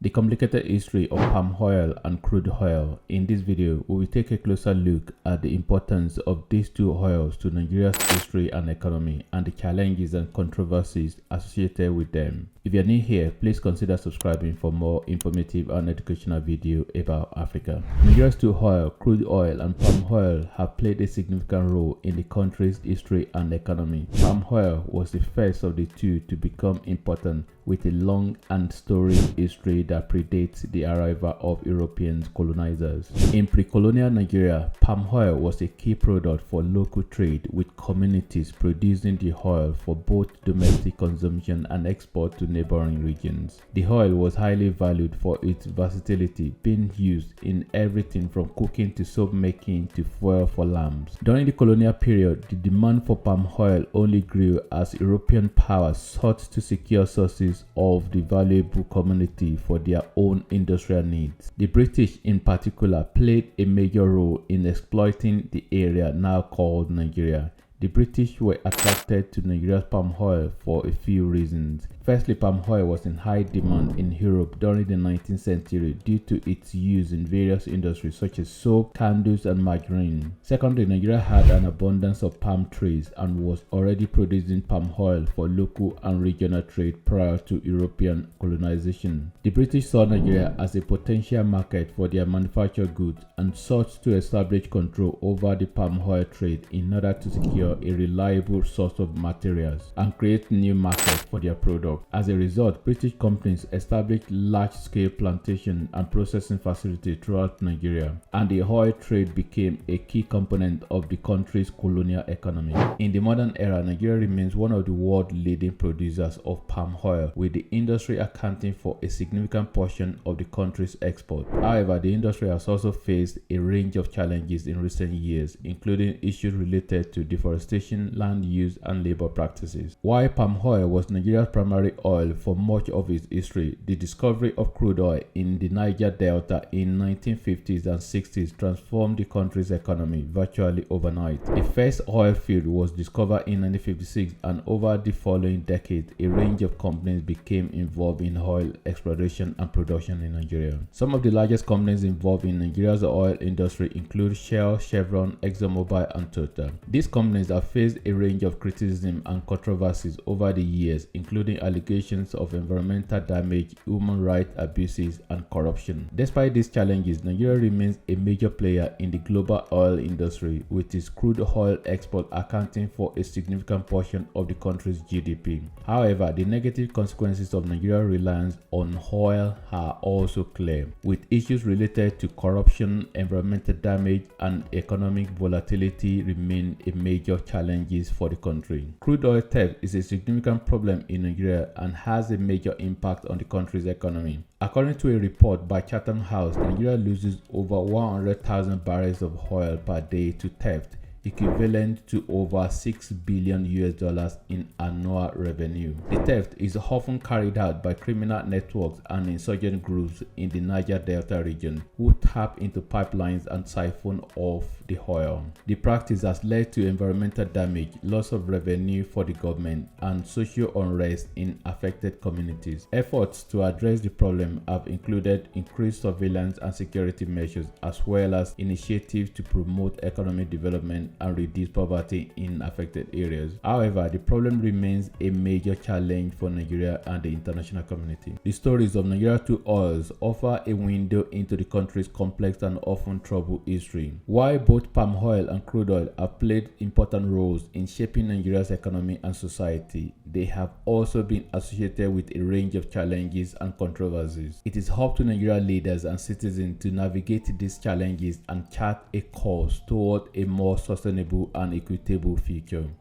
The complicated history of palm oil and crude oil. In this video, we will take a closer look at the importance of these two oils to Nigeria's history and economy and the challenges and controversies associated with them. If you are new here, please consider subscribing for more informative and educational video about Africa. Nigeria's two oil, crude oil and palm oil, have played a significant role in the country's history and economy. Palm oil was the first of the two to become important, with a long and storied history that predates the arrival of European colonizers. In pre-colonial Nigeria, palm oil was a key product for local trade, with communities producing the oil for both domestic consumption and export to neighboring regions. The oil was highly valued for its versatility, being used in everything from cooking to soap making to fuel for lamps. During the colonial period, the demand for palm oil only grew as European powers sought to secure sources of the valuable commodity for their own industrial needs. The British in particular played a major role in exploiting the area now called Nigeria. The British were attracted to Nigeria's palm oil for a few reasons. Firstly, palm oil was in high demand in Europe during the 19th century due to its use in various industries such as soap, candles, and margarine. Secondly, Nigeria had an abundance of palm trees and was already producing palm oil for local and regional trade prior to European colonization. The British saw Nigeria as a potential market for their manufactured goods and sought to establish control over the palm oil trade in order to secure a reliable source of materials and create new markets for their products. As a result, British companies established large-scale plantation and processing facilities throughout Nigeria, and the oil trade became a key component of the country's colonial economy. In the modern era, Nigeria remains one of the world's leading producers of palm oil, with the industry accounting for a significant portion of the country's export. However, the industry has also faced a range of challenges in recent years, including issues related to deforestation, land use, and labor practices. While palm oil was Nigeria's primary oil for much of its history, the discovery of crude oil in the Niger Delta in 1950s and 60s transformed the country's economy virtually overnight. The first oil field was discovered in 1956, and over the following decades, a range of companies became involved in oil exploration and production in Nigeria. Some of the largest companies involved in Nigeria's oil industry include Shell, Chevron, ExxonMobil, and Total. These companies have faced a range of criticism and controversies over the years, including allegations of environmental damage, human rights abuses, and corruption. Despite these challenges, Nigeria remains a major player in the global oil industry, with its crude oil export accounting for a significant portion of the country's GDP. However, the negative consequences of Nigeria's reliance on oil are also clear, with issues related to corruption, environmental damage, and economic volatility remain a major challenges for the country. Crude oil theft is a significant problem in Nigeria and has a major impact on the country's economy. According to a report by Chatham House, Nigeria loses over 100,000 barrels of oil per day to theft, equivalent to over $6 billion in annual revenue. The theft is often carried out by criminal networks and insurgent groups in the Niger Delta region, who tap into pipelines and siphon off the oil. The practice has led to environmental damage, loss of revenue for the government, and social unrest in affected communities. Efforts to address the problem have included increased surveillance and security measures, as well as initiatives to promote economic development and reduce poverty in affected areas. However, the problem remains a major challenge for Nigeria and the international community. The stories of Nigeria's two oils offer a window into the country's complex and often troubled history. While both palm oil and crude oil have played important roles in shaping Nigeria's economy and society, they have also been associated with a range of challenges and controversies. It is up to Nigerian leaders and citizens to navigate these challenges and chart a course toward a more sustainable and equitable future.